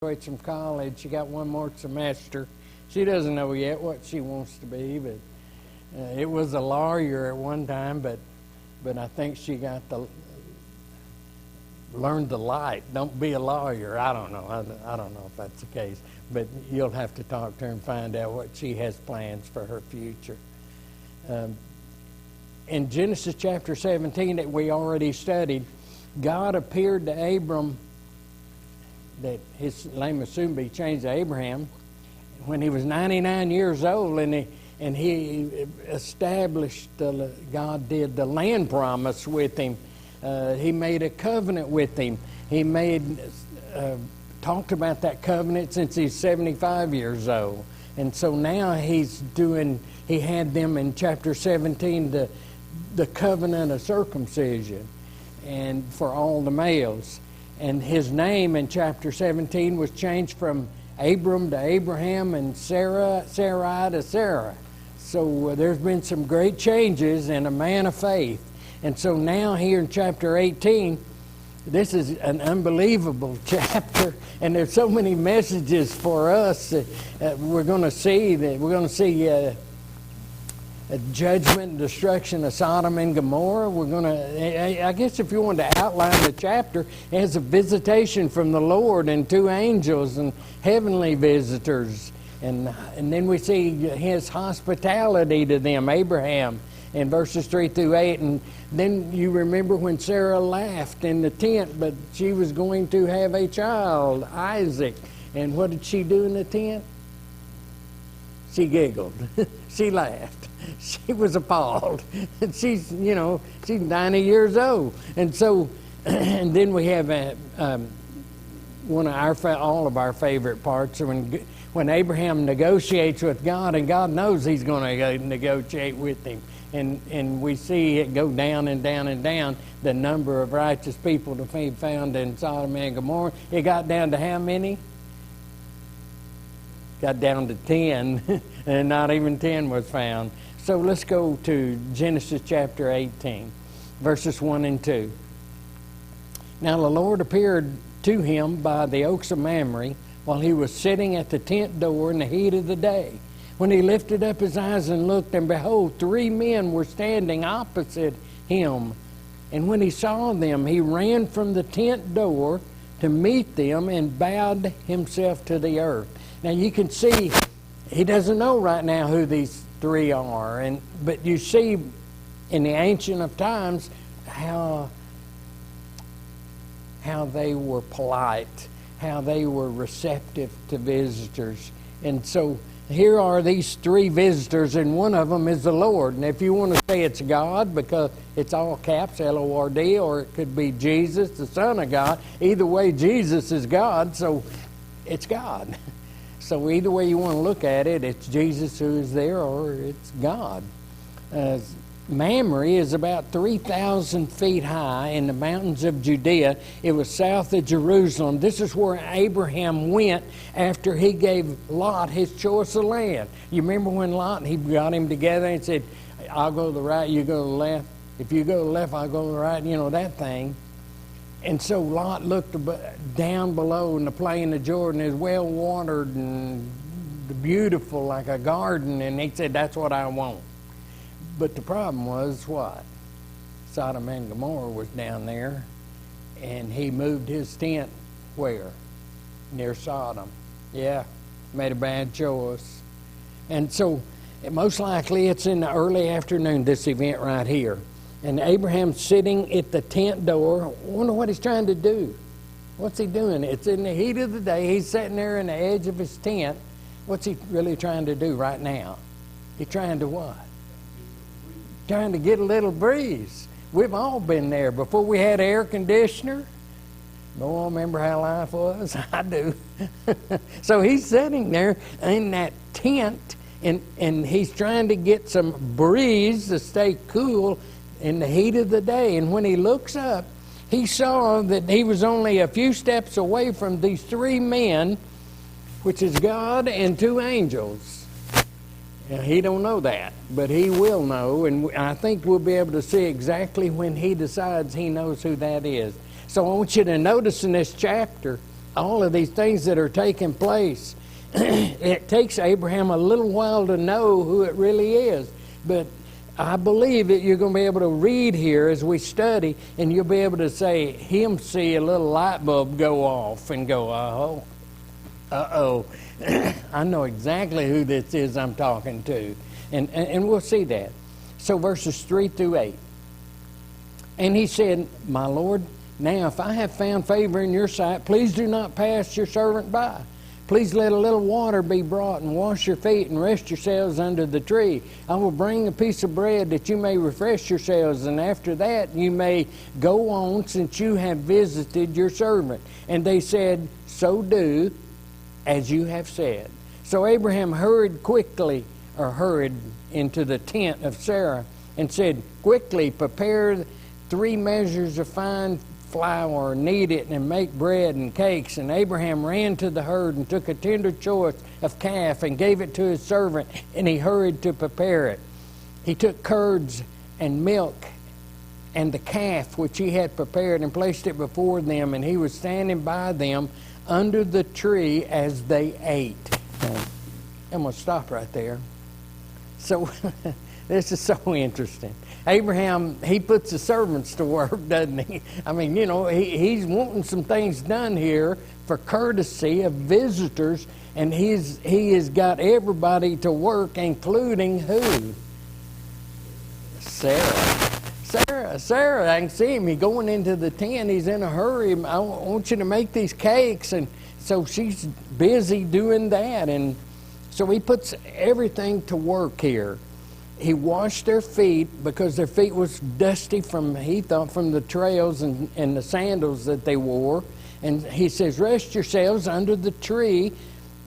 graduates from college. She got one more semester. She doesn't know yet what she wants to be, but it was a lawyer at one time, but I think she got to learn the light. Don't be a lawyer. I don't know. I don't know if that's the case, but you'll have to talk to her and find out what she has plans for her future. In Genesis chapter 17 that we already studied, God appeared to Abram, that his name will soon be changed to Abraham, when he was 99 years old, and he established, God did the land promise with him. He made a covenant with him. He talked about that covenant since he's 75 years old. And so now he had them in chapter 17, the covenant of circumcision, and for all the males. And his name in chapter 17 was changed from Abram to Abraham and Sarai to Sarah. So there's been some great changes in a man of faith. And so now here in chapter 18, this is an unbelievable chapter, and there's so many messages for us. We're going to see a judgment and destruction of Sodom and Gomorrah. I guess if you wanted to outline the chapter, it has a visitation from the Lord and two angels and heavenly visitors. And then we see his hospitality to them, Abraham, in verses 3 through 8. And then you remember when Sarah laughed in the tent, but she was going to have a child, Isaac. And what did she do in the tent? She giggled. She laughed. She was appalled. And she's 90 years old. And so, and then we have one of all of our favorite parts, when Abraham negotiates with God, and God knows he's going to negotiate with him. And we see it go down and down and down, the number of righteous people to be found in Sodom and Gomorrah. It got down to how many? Got down to 10, and not even 10 was found. So let's go to Genesis chapter 18, verses 1 and 2. Now the Lord appeared to him by the oaks of Mamre while he was sitting at the tent door in the heat of the day. When he lifted up his eyes and looked, and behold, 3 men were standing opposite him. And when he saw them, he ran from the tent door to meet them and bowed himself to the earth. Now you can see he doesn't know right now who these 3 are, but you see in the ancient of times how they were polite, how they were receptive to visitors. And so here are these 3 visitors, and one of them is the Lord. And if you want to say it's God, because it's all caps, L-O-R-D, or it could be Jesus, the Son of God. Either way, Jesus is God, so it's God. So either way you want to look at it, it's Jesus who is there, or it's God. Mamre is about 3,000 feet high in the mountains of Judea. It was south of Jerusalem. This is where Abraham went after he gave Lot his choice of land. You remember when Lot, he got him together and said, I'll go to the right, you go to the left. If you go to the left, I'll go to the right, that thing. And so Lot looked down below in the plain of Jordan, is well watered and beautiful like a garden, and he said, that's what I want. But the problem was what? Sodom and Gomorrah was down there, and he moved his tent where? Near Sodom. Yeah, made a bad choice. And so most likely it's in the early afternoon, this event right here. And Abraham's sitting at the tent door. I wonder what he's trying to do. What's he doing? It's in the heat of the day. He's sitting there in the edge of his tent. What's he really trying to do right now? He's trying to what? Trying to get a little breeze. We've all been there before we had air conditioner. Oh, remember how life was? I do. So he's sitting there in that tent, and he's trying to get some breeze to stay cool in the heat of the day. And when he looks up, he saw that he was only a few steps away from these 3 men, which is God and 2 angels. Now, he don't know that, but he will know, and I think we'll be able to see exactly when he decides he knows who that is. So I want you to notice in this chapter all of these things that are taking place. It takes Abraham a little while to know who it really is. But I believe that you're going to be able to read here as we study, and you'll be able to say, him see a little light bulb go off and go, oh, uh-oh. I know exactly who this is I'm talking to. And we'll see that. So verses 3 through 8. And he said, my Lord, now if I have found favor in your sight, please do not pass your servant by. Please let a little water be brought and wash your feet and rest yourselves under the tree. I will bring a piece of bread that you may refresh yourselves, and after that you may go on, since you have visited your servant. And they said, so do as you have said. So Abraham hurried into the tent of Sarah and said, quickly prepare 3 measures of fine flour, knead it, and make bread and cakes. And Abraham ran to the herd and took a tender choice of calf and gave it to his servant, and he hurried to prepare it. He took curds and milk and the calf which he had prepared and placed it before them, and he was standing by them under the tree as they ate. I'm going to stop right there. So this is so interesting. Abraham, he puts the servants to work, doesn't he? I mean, you know, he's wanting some things done here for courtesy of visitors, and he has got everybody to work, including who? Sarah, I can see him. He's going into the tent. He's in a hurry. I want you to make these cakes. And so she's busy doing that. And so he puts everything to work here. He washed their feet because their feet was dusty from the trails and the sandals that they wore. And he says, rest yourselves under the tree.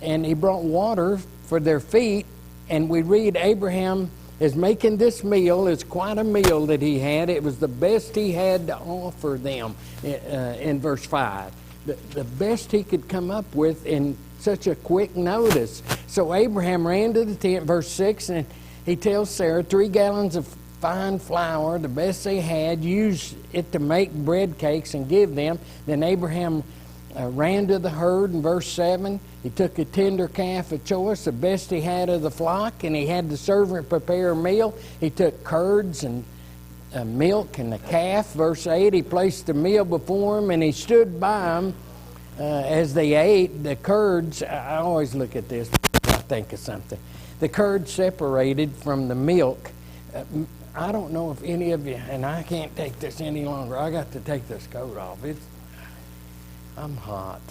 And he brought water for their feet. And we read Abraham is making this meal. It's quite a meal that he had. It was the best he had to offer them in verse 5. The best he could come up with in such a quick notice. So Abraham ran to the tent, verse 6, and he tells Sarah 3 gallons of fine flour, the best they had, use it to make bread cakes and give them. Then Abraham ran to the herd in verse 7. He took a tender calf of choice, the best he had of the flock, and he had the servant prepare a meal. He took curds and milk and the calf. Verse 8, he placed the meal before him, and he stood by them as they ate. The curds, I always look at this because I think of something. The curd separated from the milk. I don't know if any of you, and I can't take this any longer. I got to take this coat off. I'm hot.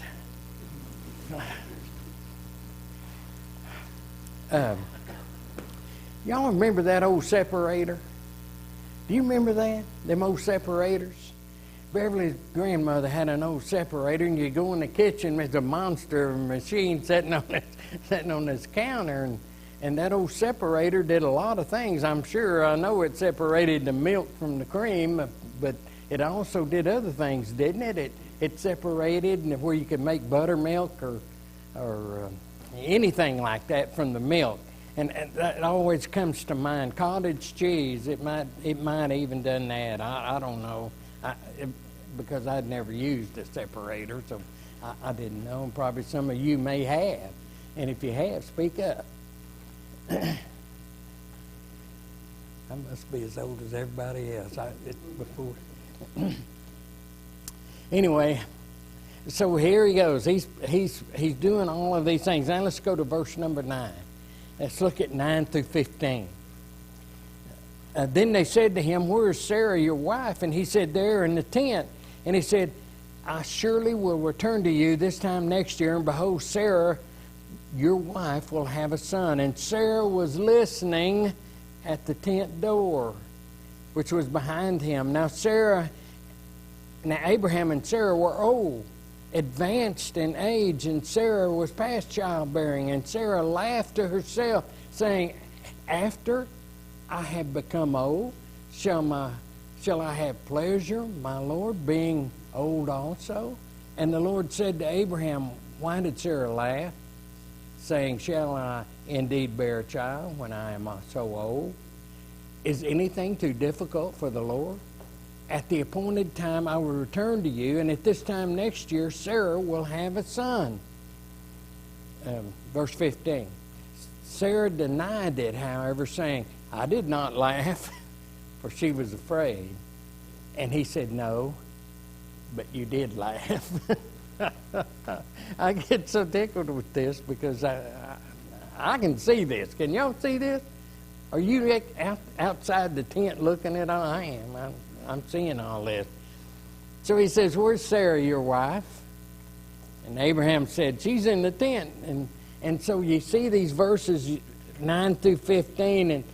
Y'all remember that old separator? Do you remember that? Them old separators? Beverly's grandmother had an old separator, and you go in the kitchen, there's a monster machine sitting on this counter, and that old separator did a lot of things. I'm sure, I know it separated the milk from the cream, but it also did other things, didn't it? It separated where you could make buttermilk or anything like that from the milk. And that always comes to mind. Cottage cheese, it might even done that. I don't know, because I'd never used a separator, so I didn't know. And probably some of you may have. And if you have, speak up. I must be as old as everybody else. Before. Anyway, so here he goes. He's doing all of these things. Now let's go to verse number 9. Let's look at 9 through 15. Then they said to him, where is Sarah, your wife? And he said, there in the tent. And he said, I surely will return to you this time next year, and behold, Sarah, your wife, will have a son. And Sarah was listening at the tent door, which was behind him. Now Abraham and Sarah were old, advanced in age, and Sarah was past childbearing. And Sarah laughed to herself, saying, after I have become old, shall I have pleasure, my Lord, being old also? And the Lord said to Abraham, why did Sarah laugh, saying, shall I indeed bear a child when I am so old? Is anything too difficult for the Lord? at the appointed time I will return to you, and at this time next year Sarah will have a son. Verse 15. Sarah denied it, however, saying, I did not laugh, for she was afraid. And he said, no, but you did laugh. I get so tickled with this because I can see this. Can y'all see this? Are you outside the tent looking at all? I am. I'm seeing all this. So he says, where's Sarah, your wife? And Abraham said, she's in the tent. And so you see these verses 9 through 15, and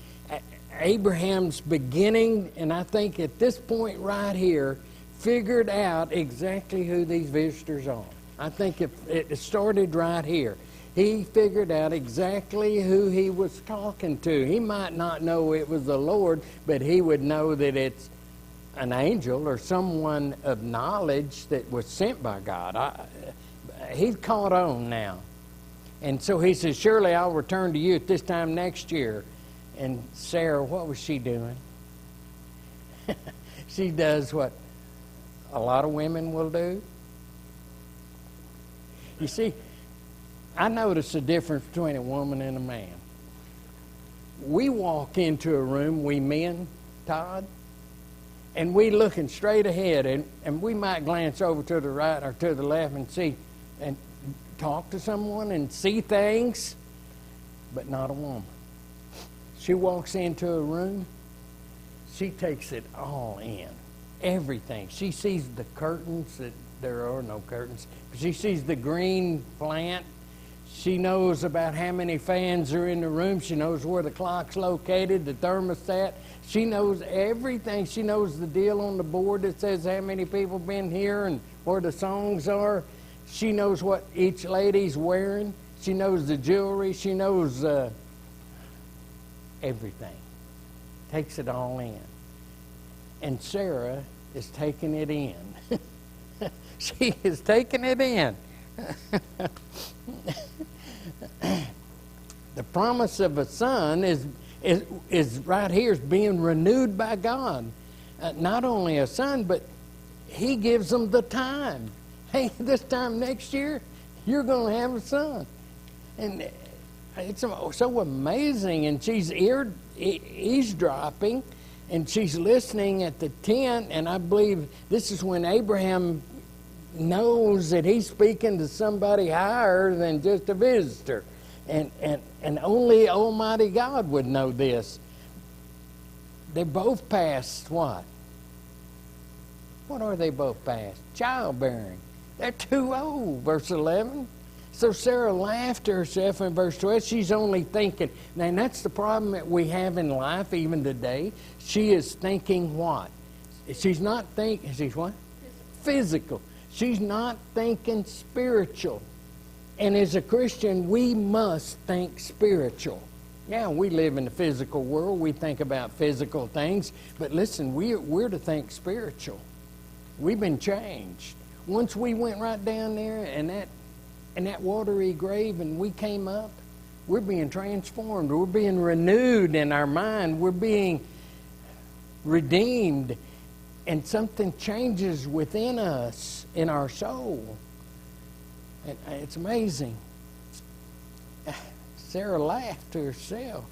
Abraham's beginning, and I think at this point right here, figured out exactly who these visitors are. I think it started right here. He figured out exactly who he was talking to. He might not know it was the Lord, but he would know that it's an angel or someone of knowledge that was sent by God. He's caught on now. And so he says, surely I'll return to you at this time next year. And Sarah, what was she doing? She does what a lot of women will do. You see, I notice the difference between a woman and a man. We walk into a room, we men, Todd, and we looking straight ahead, and we might glance over to the right or to the left and see and talk to someone and see things, but not a woman. She walks into a room, she takes it all in, everything. She sees the curtains, that there are no curtains. She sees the green plant. She knows about how many fans are in the room. She knows where the clock's located, the thermostat. She knows everything. She knows the deal on the board that says how many people been here and where the songs are. She knows what each lady's wearing. She knows the jewelry. She knows everything. Takes it all in. And Sarah is taking it in. She is taking it in. The promise of a son is right here, is being renewed by God. Not only a son, but he gives them the time. Hey, this time next year, you're going to have a son. And it's so amazing. And she's eavesdropping, and she's listening at the tent. And I believe this is when Abraham knows that he's speaking to somebody higher than just a visitor. And only Almighty God would know this. They both passed what? What are they both past? Childbearing. They're too old, verse 11. So Sarah laughed to herself in verse 12. She's only thinking. And that's the problem that we have in life even today. She is thinking what? She's not thinking, she's what? Physical. She's not thinking spiritual. And as a Christian, we must think spiritual. Yeah, we live in the physical world. We think about physical things. But listen, we're to think spiritual. We've been changed. Once we went right down there and that watery grave and we came up, we're being transformed. We're being renewed in our mind. We're being redeemed. And something changes within us, in our soul. And it's amazing. Sarah laughed to herself.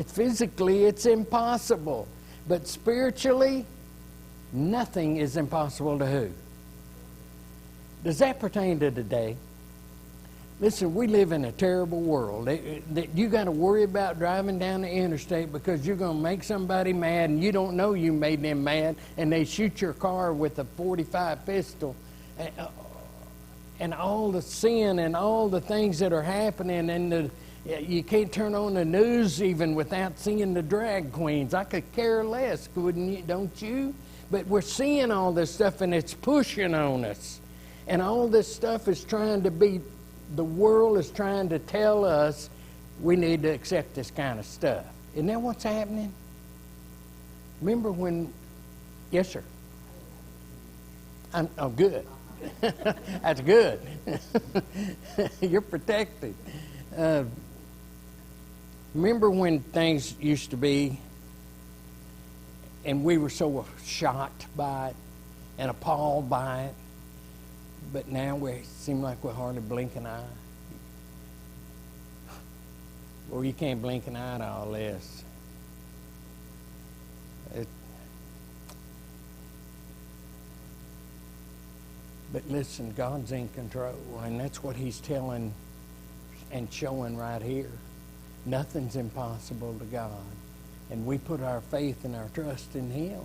Physically, it's impossible. But spiritually, nothing is impossible to who? Does that pertain to today? Listen, we live in a terrible world. You got to worry about driving down the interstate because you're going to make somebody mad and you don't know you made them mad, and they shoot your car with a .45 pistol. And all the sin and all the things that are happening, and you can't turn on the news even without seeing the drag queens. I could care less, wouldn't you? Don't you? But we're seeing all this stuff, and it's pushing on us. And all this stuff is trying to be, the world is trying to tell us we need to accept this kind of stuff. Isn't that what's happening? Remember when, yes, sir. Oh, good. That's good. You're protected. Remember when things used to be And we were so shocked by it and appalled by it. But now we seem like we hardly blink an eye. Well, you can't blink an eye to all this. But listen, God's in control, and that's what He's telling and showing right here. Nothing's impossible to God, and we put our faith and our trust in Him.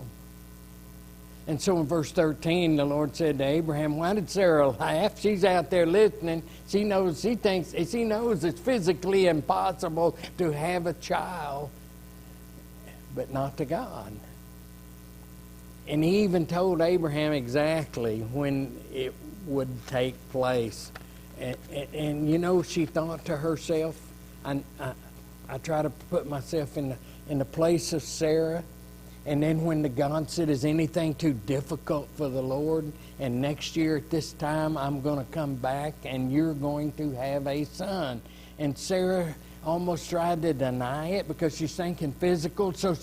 And so in verse 13, the Lord said to Abraham, why did Sarah laugh? She's out there listening. She knows it's physically impossible to have a child, but not to God. And He even told Abraham exactly when it would take place. And you know, she thought to herself, I try to put myself in the place of Sarah. And then when the God said, is anything too difficult for the Lord? And next year at this time, I'm going to come back and you're going to have a son. And Sarah almost tried to deny it because she's thinking physical. So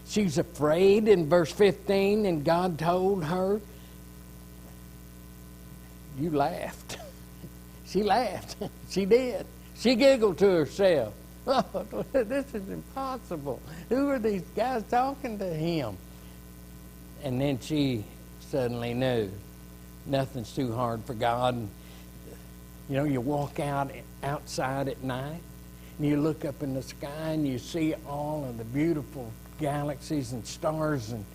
she's afraid in verse 15, and God told her, you laughed. She laughed. She did. She giggled to herself. Oh, this is impossible. Who are these guys talking to him? And then she suddenly knew nothing's too hard for God. You know, you walk outside at night and you look up in the sky and you see all of the beautiful galaxies and stars, and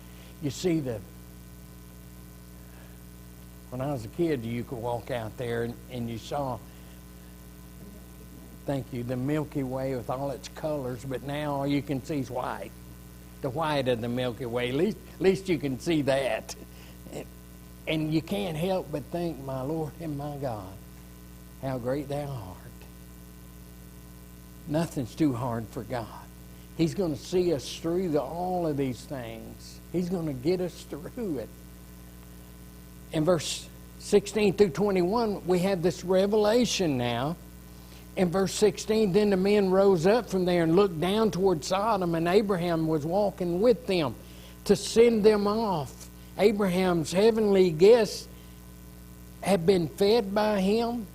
you see when I was a kid, you could walk out there and you saw, thank you, the Milky Way with all its colors, but now all you can see is white. The white of the Milky Way. At least you can see that. And you can't help but think, my Lord and my God, how great thou art. Nothing's too hard for God. He's going to see us through all of these things. He's going to get us through it. In verse 16 through 21, we have this revelation now. In verse 16, then the men rose up from there and looked down toward Sodom, and Abraham was walking with them to send them off. Abraham's heavenly guests have been fed by him.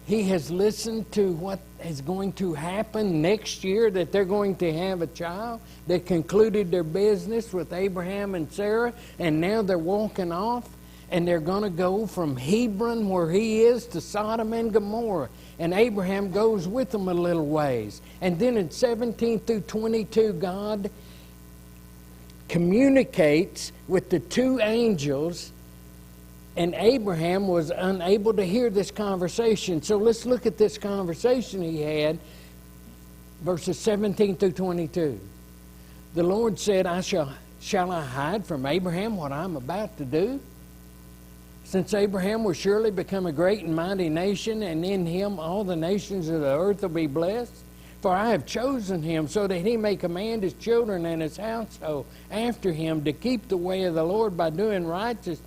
He has listened to what is going to happen next year, that they're going to have a child. They concluded their business with Abraham and Sarah, and now they're walking off, and they're going to go from Hebron, where he is, to Sodom and Gomorrah. And Abraham goes with them a little ways. And then in 17 through 22, God communicates with the two angels, and Abraham was unable to hear this conversation. So let's look at this conversation he had, verses 17 through 22. The Lord said, shall I hide from Abraham what I'm about to do? Since Abraham will surely become a great and mighty nation, and in him all the nations of the earth will be blessed. For I have chosen him so that he may command his children and his household after him to keep the way of the Lord by doing righteousness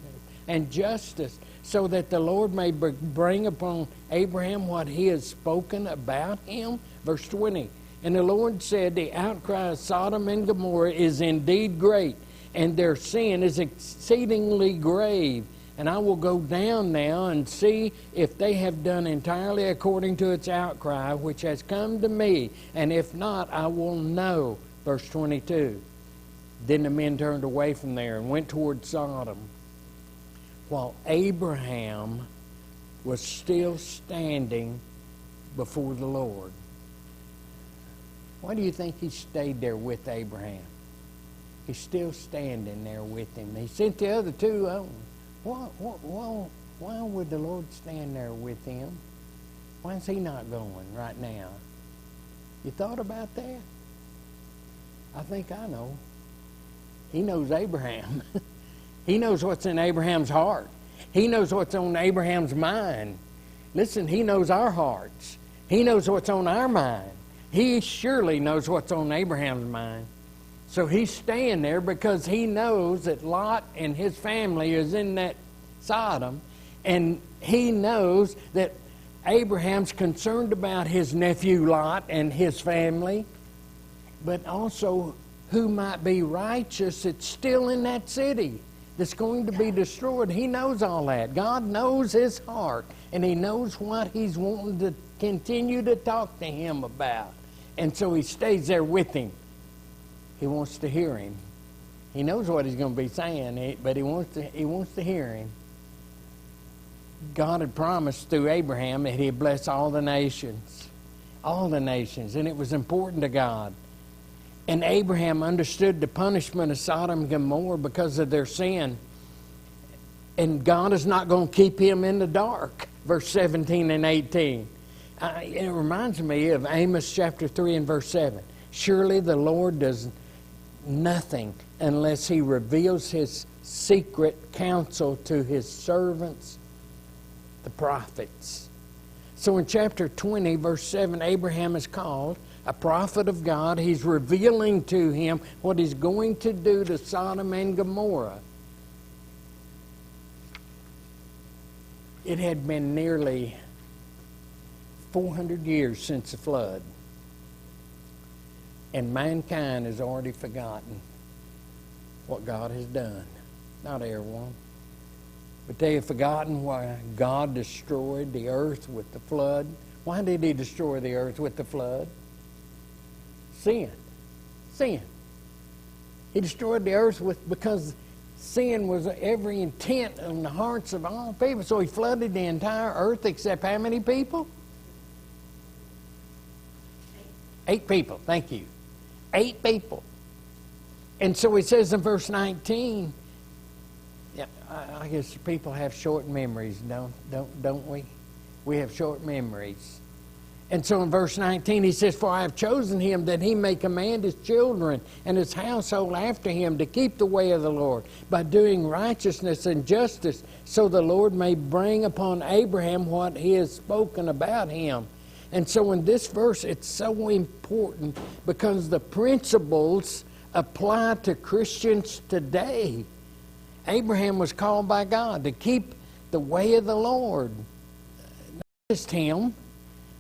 and justice, so that the Lord may bring upon Abraham what he has spoken about him. Verse 20, and the Lord said, the outcry of Sodom and Gomorrah is indeed great, and their sin is exceedingly grave. And I will go down now and see if they have done entirely according to its outcry, which has come to me. And if not, I will know. Verse 22. Then the men turned away from there and went toward Sodom, while Abraham was still standing before the Lord. Why do you think he stayed there with Abraham? He's still standing there with him. He sent the other two on. Why would the Lord stand there with him? Why is he not going right now? You thought about that? I think I know. He knows Abraham. He knows what's in Abraham's heart. He knows what's on Abraham's mind. Listen, he knows our hearts. He knows what's on our mind. He surely knows what's on Abraham's mind. So he's staying there because he knows that Lot and his family is in that Sodom, and he knows that Abraham's concerned about his nephew Lot and his family, but also who might be righteous that's still in that city that's going to be destroyed. He knows all that. God knows his heart, and he knows what he's wanting to continue to talk to him about. And so he stays there with him. He wants to hear him. He knows what he's going to be saying, but he wants to hear him. God had promised through Abraham that he'd bless all the nations, and it was important to God. And Abraham understood the punishment of Sodom and Gomorrah because of their sin. And God is not going to keep him in the dark. Verse 17 and 18. It reminds me of Amos chapter 3 and verse 7. Surely the Lord does nothing unless he reveals his secret counsel to his servants, the prophets. So in chapter 20, verse 7, Abraham is called a prophet of God. He's revealing to him what he's going to do to Sodom and Gomorrah. It had been nearly 400 years since the flood, and mankind has already forgotten what God has done. Not everyone, but they have forgotten why God destroyed the earth with the flood. Why did he destroy the earth with the flood? Sin. He destroyed the earth because sin was every intent on the hearts of all people. So he flooded the entire earth except how many people? 8 people. Thank you. 8 people. And so he says in verse 19, yeah, I guess people have short memories, don't we? We have short memories. And so in verse 19 he says, for I have chosen him that he may command his children and his household after him to keep the way of the Lord by doing righteousness and justice, so the Lord may bring upon Abraham what he has spoken about him. And so in this verse it's so important because the principles apply to Christians today. Abraham was called by God to keep the way of the Lord. Not just him,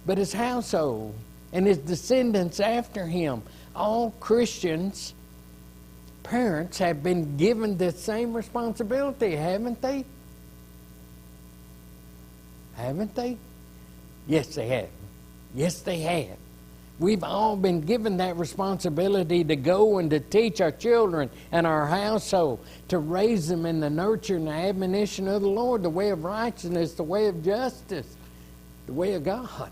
but his household and his descendants after him. All Christians, parents, have been given the same responsibility, haven't they? Haven't they? Yes, they have. Yes, they have. We've all been given that responsibility to go and to teach our children and our household, to raise them in the nurture and the admonition of the Lord, the way of righteousness, the way of justice, the way of God.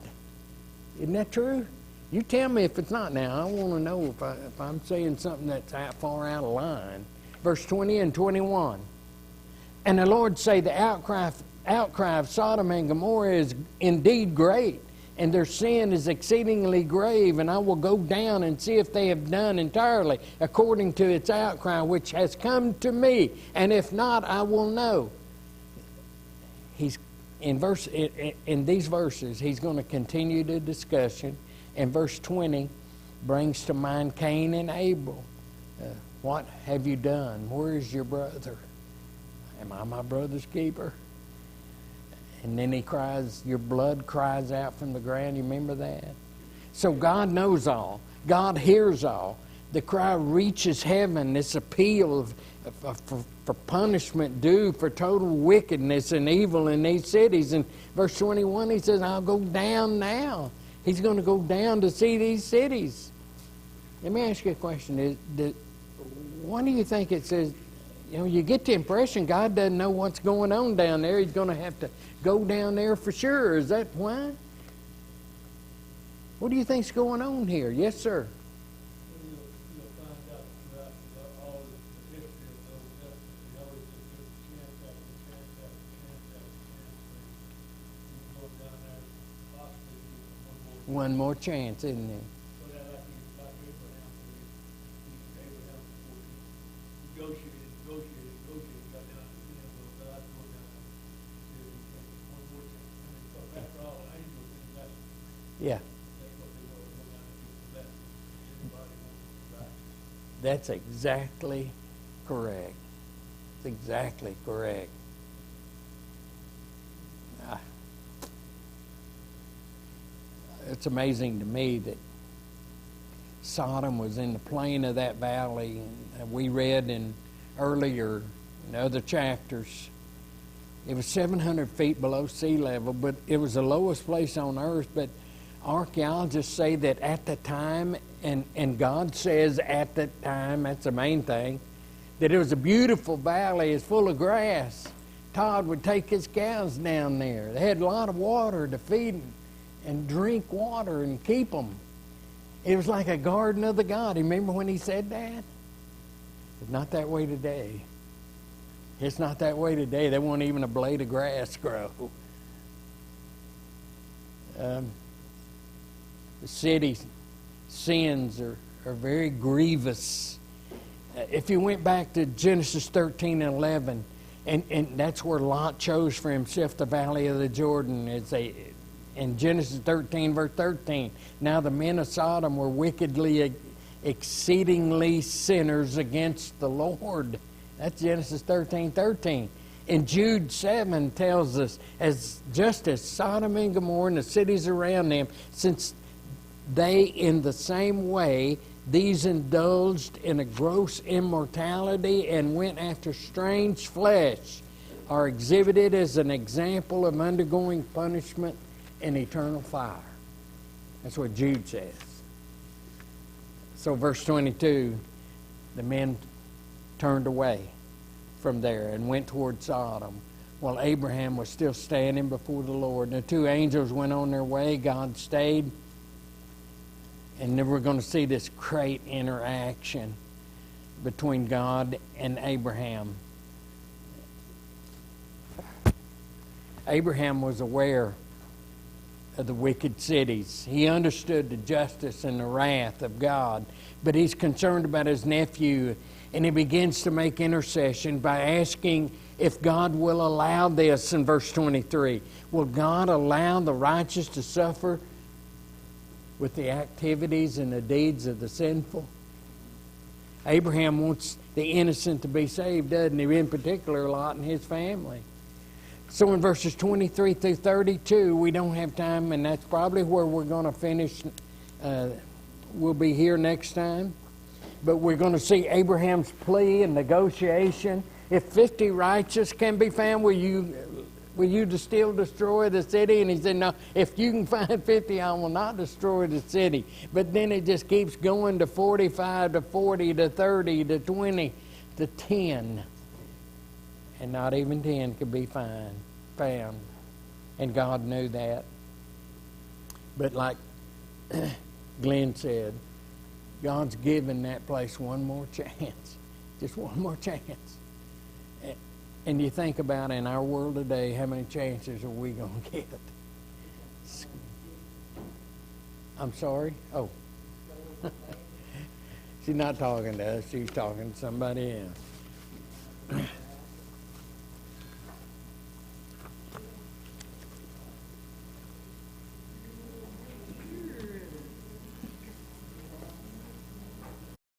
Isn't that true? You tell me if it's not now. I want to know if I'm saying something that's far out of line. Verse 20 and 21. And the Lord say, the outcry of Sodom and Gomorrah is indeed great, and their sin is exceedingly grave, and I will go down and see if they have done entirely according to its outcry which has come to me, and if not, I will know. In these verses, he's going to continue the discussion. And verse 20 brings to mind Cain and Abel. What have you done? Where is your brother? Am I my brother's keeper? And then he cries, your blood cries out from the ground. You remember that? So God knows all. God hears all. The cry reaches heaven, this appeal for punishment due for total wickedness and evil in these cities. In verse 21, he says, I'll go down now. He's going to go down to see these cities. Let me ask you a question. What do you think it says? You know, you get the impression God doesn't know what's going on down there. He's going to have to go down there for sure. Is that why? What do you think's going on here? Yes, sir. One more chance, isn't it? Yeah. That's exactly correct. That's exactly correct. It's amazing to me that Sodom was in the plain of that valley. We read in earlier, in other chapters, it was 700 feet below sea level, but it was the lowest place on earth. But archaeologists say that at the time, and God says at the time, that's the main thing, that it was a beautiful valley. It's full of grass. Todd would take his cows down there. They had a lot of water to feed them and drink water and keep them. It was like a garden of the God. Remember when he said that? It's not that way today. It's not that way today. There won't even a blade of grass grow. The city's sins are very grievous. If you went back to Genesis 13 and 11, and that's where Lot chose for himself the valley of the Jordan. In Genesis 13, verse 13, now the men of Sodom were wickedly, exceedingly sinners against the Lord. That's Genesis 13:13. And Jude 7 tells us, just as Sodom and Gomorrah and the cities around them, since they in the same way, these indulged in a gross immorality and went after strange flesh, are exhibited as an example of undergoing punishment in eternal fire. That's what Jude says. So verse 22, the men turned away from there and went toward Sodom, while Abraham was still standing before the Lord. And the two angels went on their way. God stayed. And then we're going to see this great interaction between God and Abraham. Abraham was aware of the wicked cities. He understood the justice and the wrath of God, but he's concerned about his nephew, and he begins to make intercession by asking if God will allow this in verse 23. Will God allow the righteous to suffer with the activities and the deeds of the sinful? Abraham wants the innocent to be saved, doesn't he? In particular, Lot and his family. So in verses 23 through 32, we don't have time, and that's probably where we're going to finish. We'll be here next time. But we're going to see Abraham's plea and negotiation. If 50 righteous can be found, will you still destroy the city? And he said, no, if you can find 50, I will not destroy the city. But then it just keeps going to 45, to 40, to 30, to 20, to 10. And not even 10 could be found. And God knew that. But like Glenn said, God's given that place one more chance. Just one more chance. And you think about in our world today, how many chances are we going to get? I'm sorry? Oh. She's not talking to us. She's talking to somebody else.